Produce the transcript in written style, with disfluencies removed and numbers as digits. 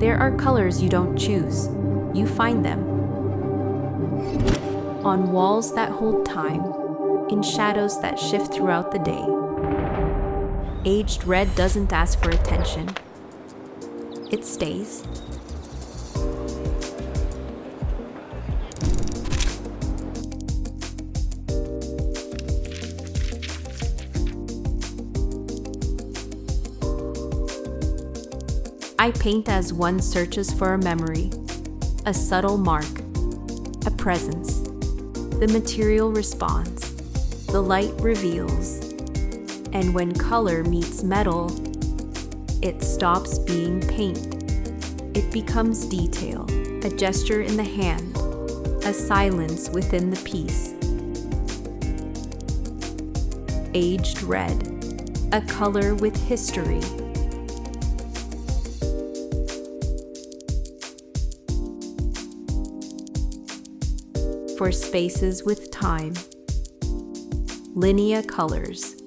There are colors you don't choose, you find them. On walls that hold time, in shadows that shift throughout the day. Aged red doesn't ask for attention. It stays. I paint as one searches for a memory, a subtle mark, a presence. The material responds, the light reveals, and when color meets metal, it stops being paint. It becomes detail, a gesture in the hand, a silence within the piece. Aged red, a color with history. For spaces with time. Linea Colors.